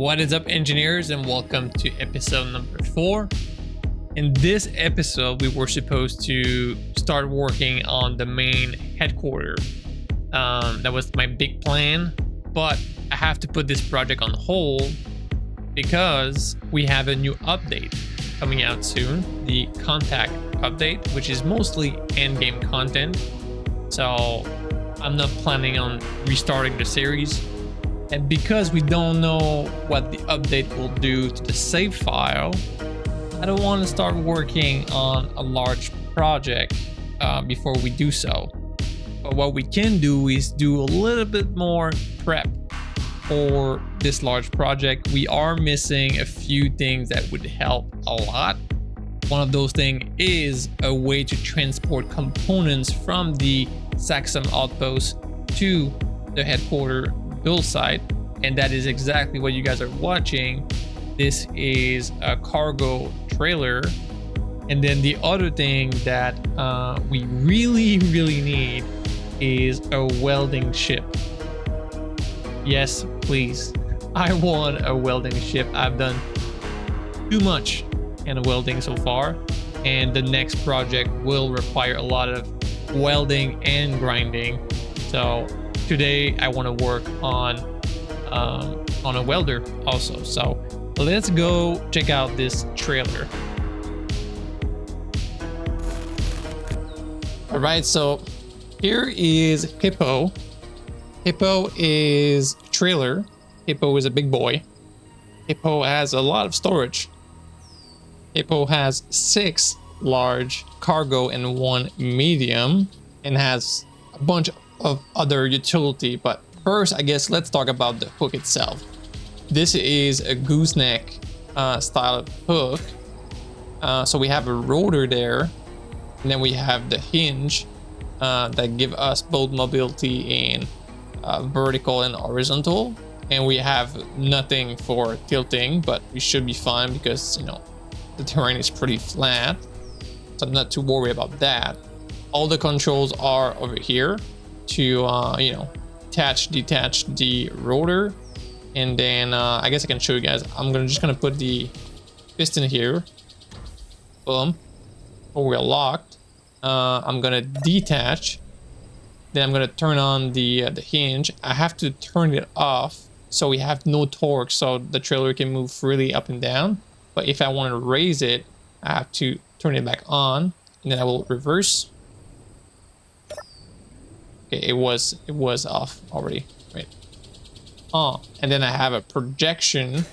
What is up, engineers, and welcome to episode number 4. In this episode, we were supposed to start working on the main headquarters. That was my big plan, but I have to put this project on hold because we have a new update coming out soon, the Contact update, which is mostly endgame content. So I'm not planning on restarting the series. And because we don't know what the update will do to the save file, I don't want to start working on a large project before we do so. But what we can do is do a little bit more prep for this large project. We are missing a few things that would help a lot. One of those things is a way to transport components from the Saxum outpost to the headquarters build site, and that is exactly what you guys are watching. This is a cargo trailer. And then the other thing that we really need is a welding ship. Yes, please, I want a welding ship. I've done too much in welding so far, and the next project will require a lot of welding and grinding. So today I want to work on a welder also. So let's go check out this trailer. All right, so here is HIPPO. HIPPO is a trailer. HIPPO is a big boy. HIPPO has a lot of storage. HIPPO has 6 large cargo and 1 medium, and has a bunch of other utility. But first, I guess let's talk about the hook itself. This is a gooseneck style hook. So we have a rotor there, and then we have the hinge that give us both mobility in vertical and horizontal. And we have nothing for tilting, but we should be fine because, you know, the terrain is pretty flat. So I'm not too worried about that. All the controls are over here to, attach, detach the rotor. And then I guess I can show you guys. I'm just gonna put the piston here. Boom. Oh, we're locked. I'm gonna detach. Then I'm gonna turn on the hinge. I have to turn it off so we have no torque, so the trailer can move freely up and down. But if I want to raise it, I have to turn it back on, and then I will reverse. Okay, it was off already, right? And then I have a projection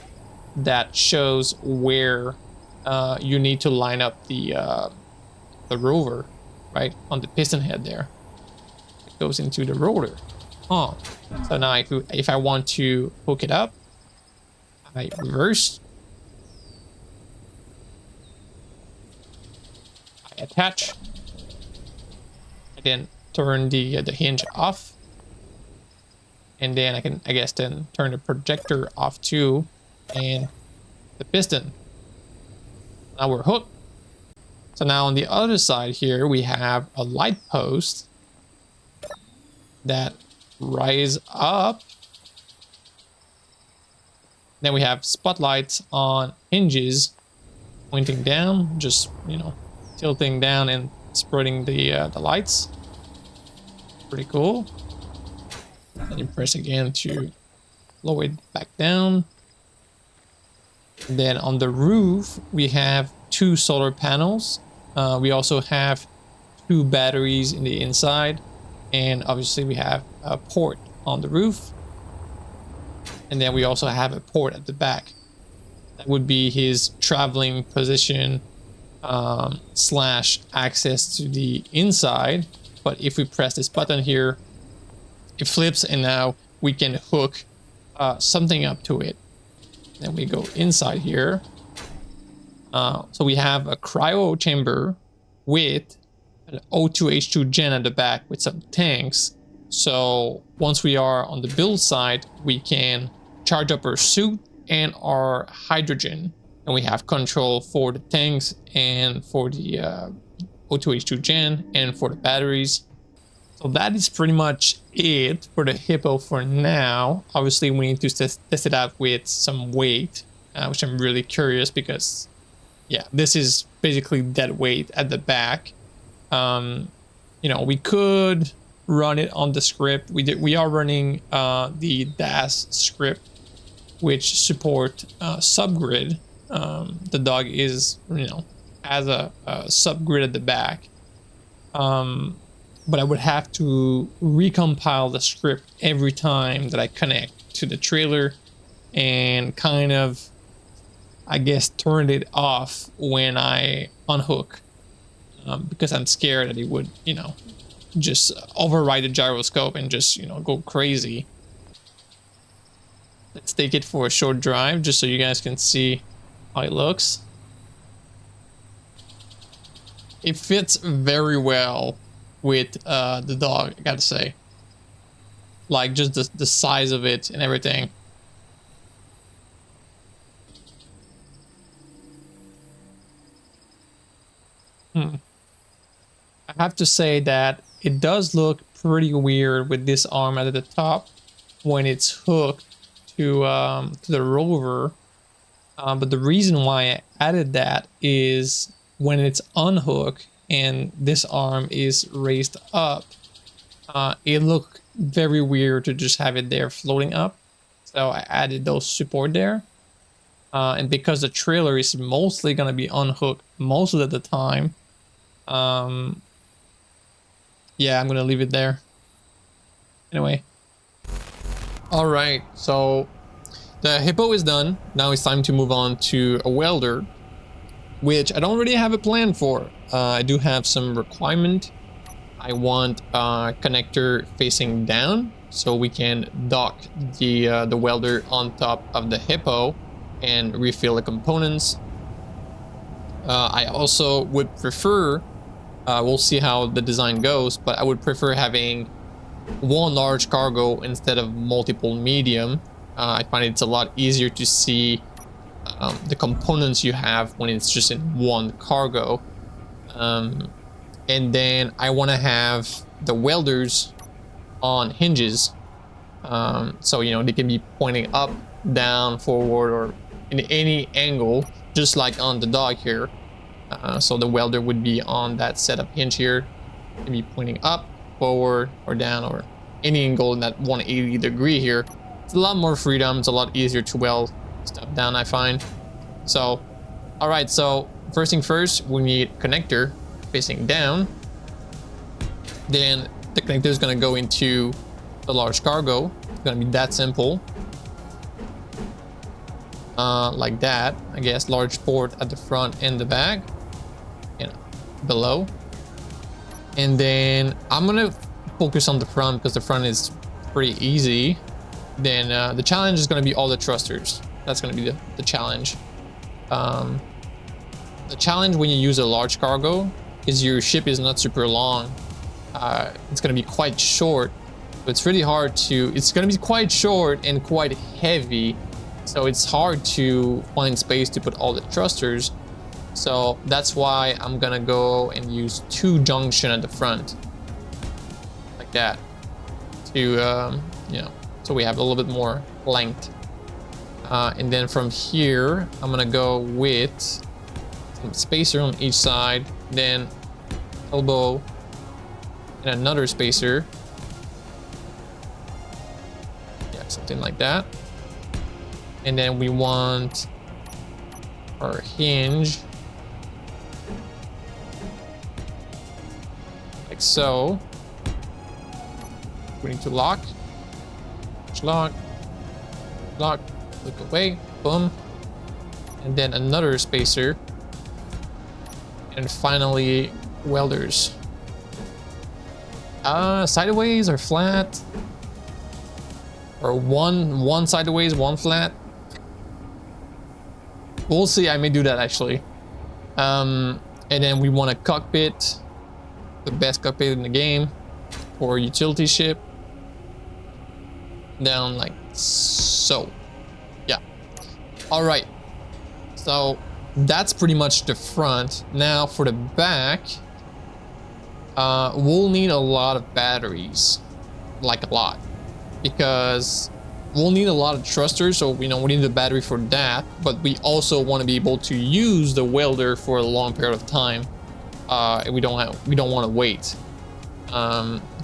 that shows where you need to line up the rover, right, on the piston head there. It goes into the rotor. So now if I want to hook it up, I reverse. I attach. I then turn the hinge off. And then I can, I guess, then turn the projector off too, and the piston. Now we're hooked. So now on the other side here, we have a light post that rise up. Then we have spotlights on hinges pointing down, just, tilting down and spreading the lights. Pretty cool. And you press again to lower it back down. And then on the roof, we have 2 solar panels. We also have 2 batteries in the inside. And obviously we have a port on the roof. And then we also have a port at the back. That would be his traveling position / access to the inside. But if we press this button here, it flips, and now we can hook something up to it. Then we go inside here. So we have a cryo chamber with an O2H2 gen at the back with some tanks. So once we are on the build site, we can charge up our suit and our hydrogen. And we have control for the tanks and for the O2H2 gen and for the batteries. So that is pretty much it for the HIPPO for now. Obviously, we need to test it out with some weight, which I'm really curious because, yeah, this is basically dead weight at the back. You know, we could run it on the script. We are running the DAS script, which support subgrid. The dog is, you know, has a subgrid at the back. But I would have to recompile the script every time that I connect to the trailer and kind of, I guess, turn it off when I unhook, because I'm scared that it would, you know, just override the gyroscope and just, you know, go crazy. Let's take it for a short drive just so you guys can see how it looks. It fits very well with the dog, I gotta say. Like, just the size of it and everything. I have to say that it does look pretty weird with this arm at the top when it's hooked to the rover. But the reason why I added that is when it's unhooked and this arm is raised up, it looked very weird to just have it there floating up. So I added those support there. And because the trailer is mostly going to be unhooked most of the time, yeah, I'm going to leave it there. Anyway. All right, so the HIPPO is done. Now it's time to move on to a welder, which I don't really have a plan for. I do have some requirement. I want a connector facing down so we can dock the welder on top of the HIPPO and refill the components. I also would prefer, we'll see how the design goes, but I would prefer having one large cargo instead of multiple medium. I find it's a lot easier to see the components you have when it's just in one cargo. And then I want to have the welders on hinges, so, you know, they can be pointing up, down, forward, or in any angle, just like on the dog here. So the welder would be on that setup hinge here, and be pointing up, forward, or down, or any angle in that 180 degree here. It's a lot more freedom. It's a lot easier to weld stuff down, I find. So, all right, so first thing first, we need connector facing down. Then the connector is going to go into the large cargo. It's going to be that simple. Like that, I guess. Large port at the front and the back, and below. And then I'm going to focus on the front because the front is pretty easy. Then the challenge is going to be all the thrusters. That's going to be the challenge. The challenge when you use a large cargo is your ship is not super long. It's going to be quite short. So it's really hard to... It's going to be quite short and quite heavy. So it's hard to find space to put all the thrusters. So that's why I'm going to go and use 2 junction at the front. Like that. To, you know, so we have a little bit more length. And then from here, I'm going to go with some spacer on each side. Then elbow and another spacer. Yeah, something like that. And then we want our hinge like so. We need to lock, lock, lock, look away, boom. And then another spacer. And finally, welders. Sideways or flat? Or one sideways, one flat? We'll see. I may do that actually. And then we want a cockpit, the best cockpit in the game, for utility ship. Down like so. Yeah. All right. So that's pretty much the front. Now for the back, we'll need a lot of batteries, like a lot, because we'll need a lot of thrusters. So we need the battery for that, but we also want to be able to use the welder for a long period of time. And we don't want to wait.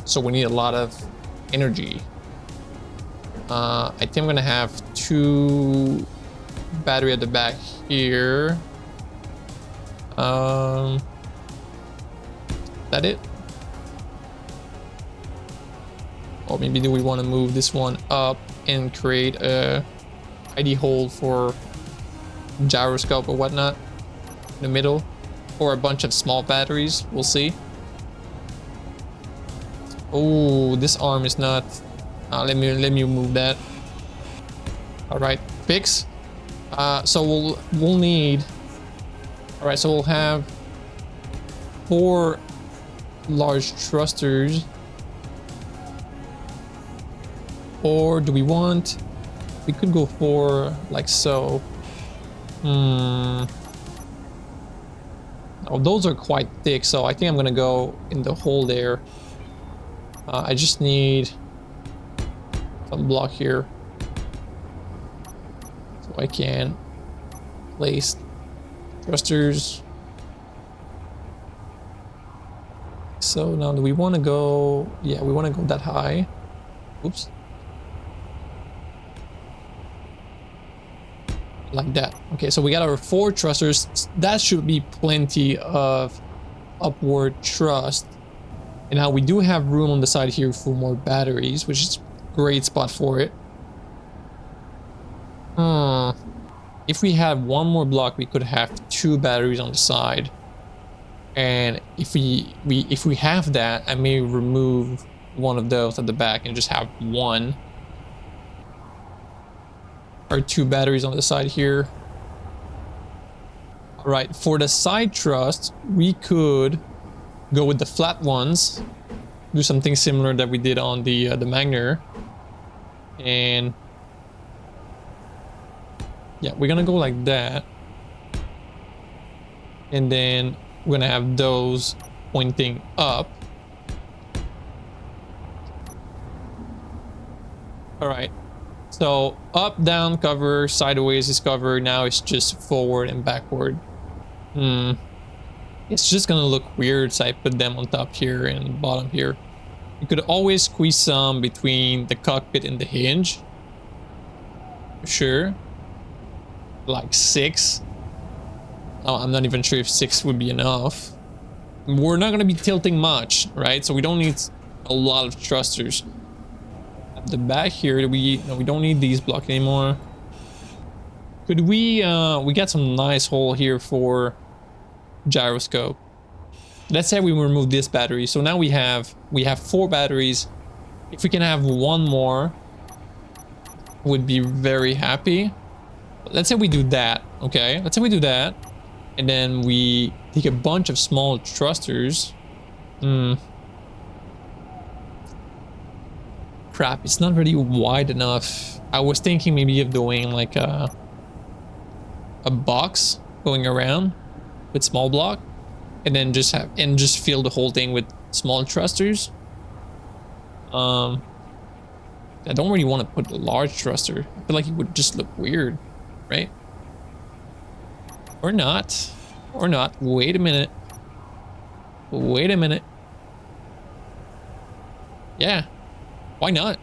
So we need a lot of energy. I think I'm gonna have 2 battery at the back here. That it? Or maybe do we want to move this one up and create a ID hole for gyroscope or whatnot in the middle, or a bunch of small batteries? We'll see. Oh, this arm is not. Let me move that. All right, fix. So we'll need. All right, so we'll have 4 large thrusters. Or do we want? We could go for like so. Oh, those are quite thick, so I think I'm gonna go in the hole there. I just need some block here, so I can place thrusters. So now do we want to go? Yeah, we want to go that high. Oops. Like that. Okay, so we got our 4 thrusters. That should be plenty of upward thrust. And now we do have room on the side here for more batteries, which is a great spot for it. If we had one more block, we could have 2 batteries on the side. And if we have that, I may remove one of those at the back and just have 1 or 2 batteries on the side here. All right, for the side thrust, we could go with the flat ones, do something similar that we did on the Magner, and yeah, we're gonna go like that, and then we're gonna have those pointing up. All right. So up, down, cover, sideways is cover. Now it's just forward and backward. It's just gonna look weird, so I put them on top here and bottom here. You could always squeeze some between the cockpit and the hinge. Sure. Like 6. Oh, I'm not even sure if 6 would be enough. We're not gonna be tilting much, right? So we don't need a lot of thrusters. The back here, we don't need these blocks anymore. Could we got some nice hole here for gyroscope. Let's say we remove this battery, so now we have 4 batteries. If we can have 1 more, would be very happy. Let's say we do that. Okay, let's say we do that, and then we take a bunch of small thrusters. Crap, it's not really wide enough. I was thinking maybe of doing like a box going around with small block, and then just fill the whole thing with small thrusters. I don't really want to put a large thruster. I feel like it would just look weird, right? Or not. Or not. Wait a minute. Wait a minute. Yeah. Why not?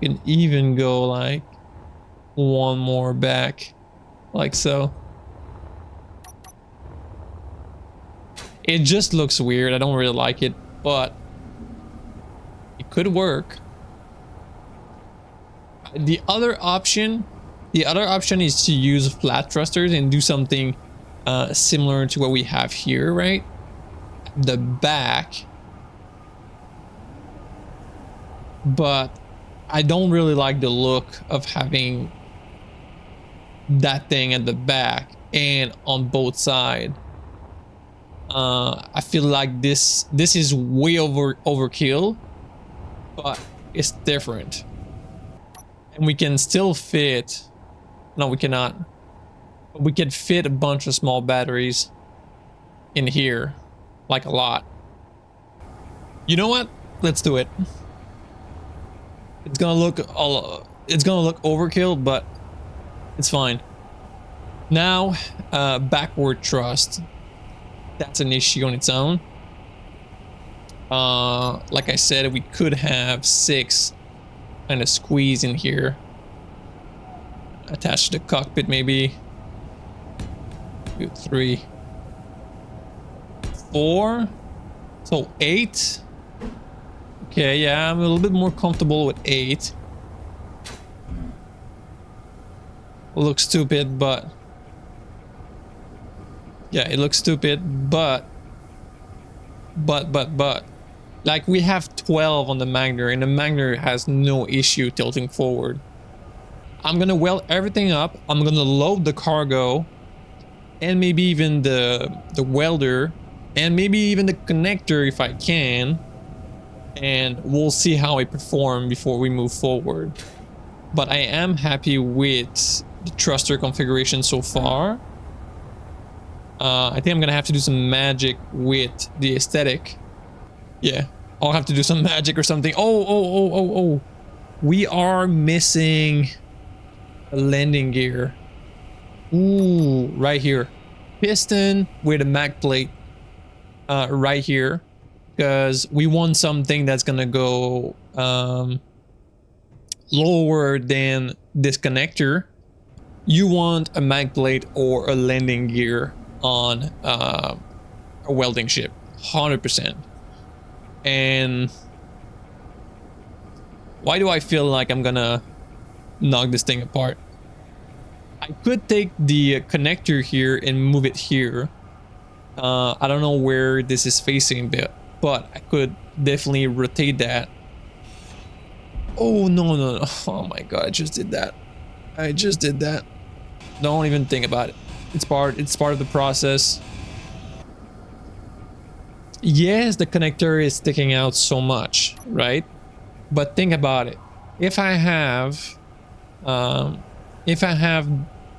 You can even go like 1 more back, like so. It just looks weird. I don't really like it, but it could work. The other option is to use flat thrusters and do something similar to what we have here, right? The back. But I don't really like the look of having that thing at the back and on both sides. I feel like this is way overkill, but it's different. And we can still fit. No, we cannot. But we could fit a bunch of small batteries in here, like a lot. You know what? Let's do it. It's gonna look overkill, but it's fine. Now, backward thrust. That's an issue on its own. Like I said, we could have 6 kind of squeeze in here. Attached to the cockpit, maybe. 2, 3, 4. So 8. Okay, yeah, I'm a little bit more comfortable with 8. Looks stupid, but yeah, it looks stupid, but like we have 12 on the Magner, and the Magner has no issue tilting forward. I'm gonna weld everything up. I'm gonna load the cargo, and maybe even the welder, and maybe even the connector if I can, and we'll see how I perform before we move forward. But I am happy with the thruster configuration so far. I think I'm gonna have to do some magic with the aesthetic. Yeah, I'll have to do some magic or something. Oh. We are missing a landing gear. Ooh, right here. Piston with a mag plate right here. Because we want something that's gonna go lower than this connector. You want a mag plate or a landing gear on a welding ship, 100%. And why do I feel like I'm gonna knock this thing apart? I could take the connector here and move it here. I don't know where this is facing, but I could definitely rotate that. Oh no. Oh my god, I just did that. Don't even think about it. It's part of the process. Yes, the connector is sticking out so much, right? But think about it. If I have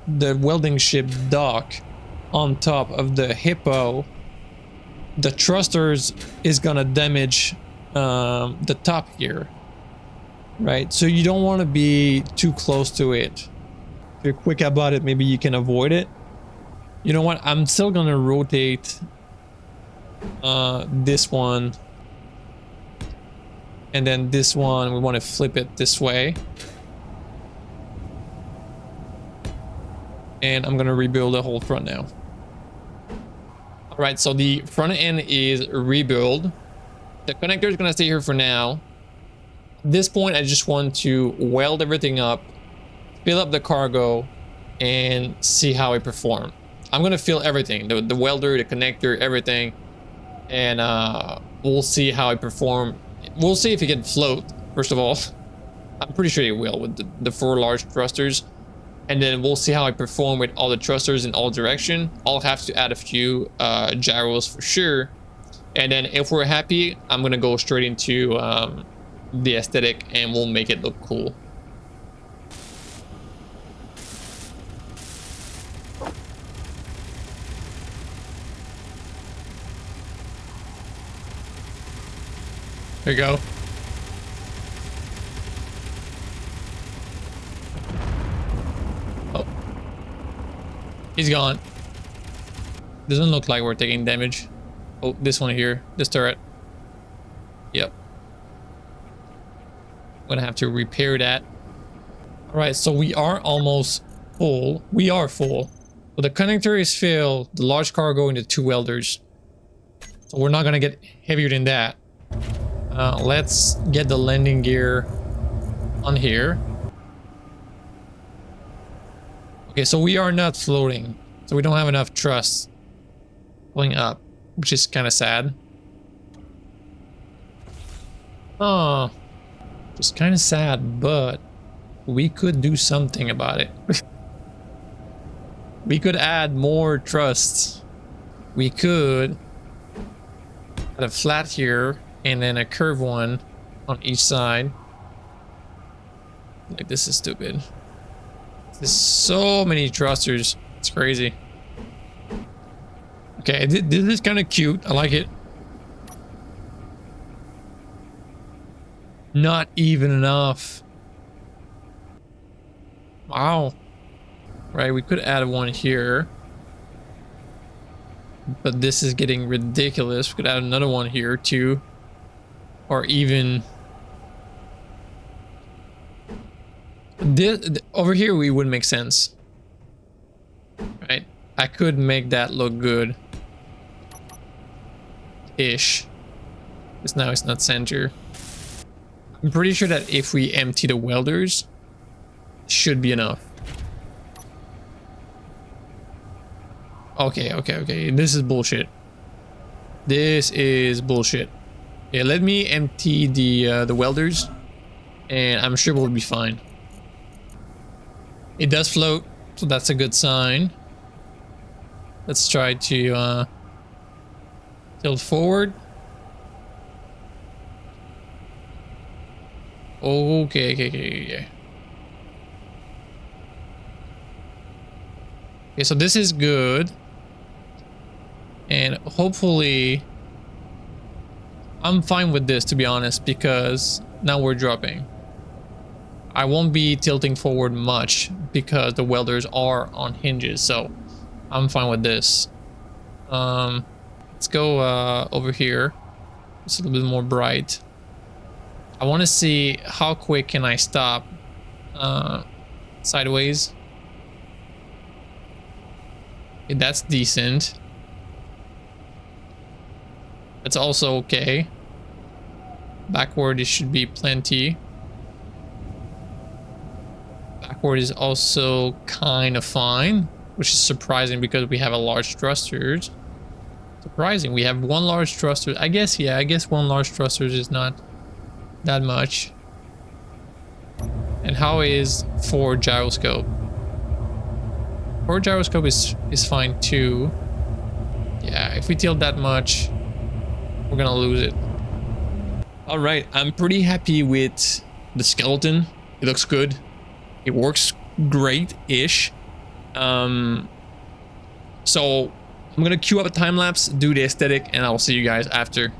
the welding ship dock on top of the HIPPO, the thrusters is gonna damage the top here, right? So you don't want to be too close to it. If you're quick about it, maybe you can avoid it. You know what? I'm still gonna rotate this one, and then this one we want to flip it this way, and I'm gonna rebuild the whole front now. All right, so the front end is rebuild. The connector is gonna stay here for now. At this point, I just want to weld everything up, fill up the cargo, and see how I perform. I'm gonna fill everything, the welder, the connector, everything, and we'll see how I perform. We'll see if it can float, first of all. I'm pretty sure it will with the 4 large thrusters, and then we'll see how I perform with all the thrusters in all direction. I'll have to add a few gyros for sure, and then if we're happy, I'm gonna go straight into the aesthetic, and we'll make it look cool. There you go. Oh. He's gone. Doesn't look like we're taking damage. Oh, this one here. This turret. Yep. I'm gonna have to repair that. Alright, so we are almost full. We are full. So the connector is filled, the large cargo, and the 2 welders. So we're not gonna get heavier than that. Let's get the landing gear on here. Okay, so we are not floating. So we don't have enough thrust going up, which is kind of sad. Oh, it's kind of sad, but we could do something about it. We could add more thrust. We could add a flat here and then a curved one on each side. Like, this is stupid. There's so many thrusters. It's crazy. Okay, this is kind of cute. I like it. Not even enough. Wow. Right, we could add one here. But this is getting ridiculous. We could add another one here too. Or even... this, over here we would make sense. Right? I could make that look good. Ish. Because now it's not center. I'm pretty sure that if we empty the welders, should be enough. Okay. This is bullshit. This is bullshit. Yeah, let me empty the welders, and I'm sure we'll be fine. It does float, so that's a good sign. Let's try to tilt forward. Okay. Okay, so this is good. And hopefully I'm fine with this, to be honest, because now we're dropping. I won't be tilting forward much because the welders are on hinges, so I'm fine with this. Let's go over here. It's a little bit more bright. I want to see how quick can I stop sideways. Okay, that's decent. That's also okay. Backward, it should be plenty. Backward is also kind of fine, which is surprising because we have a large thrusters. Surprising, we have one large thruster. I guess, yeah, I guess one large thrusters is not that much. And how is 4 gyroscope? 4 gyroscope is fine too. Yeah, if we tilt that much, we're gonna lose it. All right, I'm pretty happy with the skeleton. It looks good. It works great-ish. So I'm gonna queue up a time lapse, do the aesthetic, and I'll see you guys after.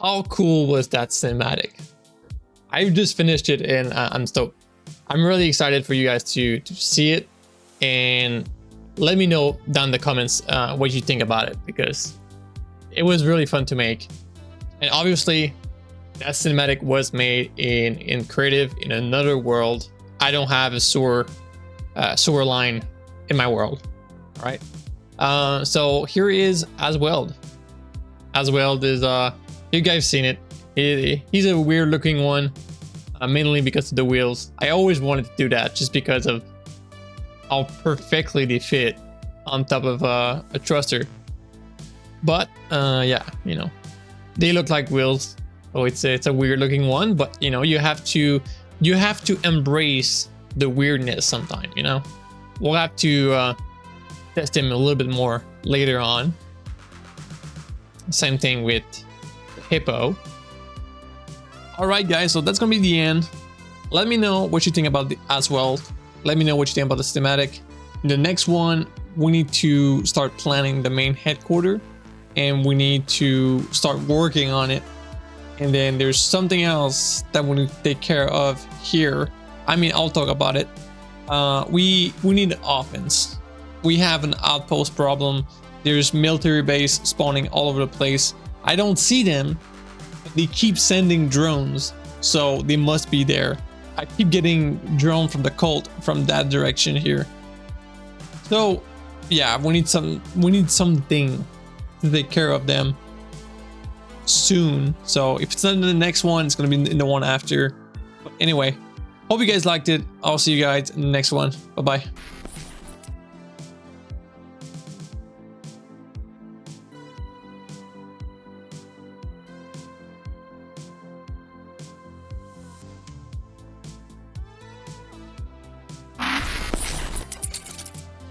how cool was that cinematic? I just finished it and I'm stoked. I'm really excited for you guys to see it, and let me know down in the comments what you think about it, because it was really fun to make. And obviously that cinematic was made in creative, in another world. I don't have a sewer line in my world. All right. So here is AsWeld. AsWeld is you guys seen it. He's a weird looking one, mainly because of the wheels. I always wanted to do that just because of how perfectly they fit on top of a thruster. But yeah, you know, they look like wheels. So it's a weird looking one, but you know, you have to embrace the weirdness sometimes, you know. We'll have to test him a little bit more later on. Same thing with HIPPO. All right, guys, so that's gonna be the end. Let me know what you think about the AsWeld. Let me know what you think about the schematic. In the next one, we need to start planning the main headquarters, and we need to start working on it. And then there's something else that we need to take care of here. I mean, I'll talk about it. We need offense. We have an outpost problem. There's military base spawning all over the place. I don't see them. They keep sending drones, so they must be there. I keep getting drone from the cult from that direction here. So yeah, we need something to take care of them soon. So if it's not in the next one, it's gonna be in the one after. But anyway, hope you guys liked it. I'll see you guys in the next one. Bye bye.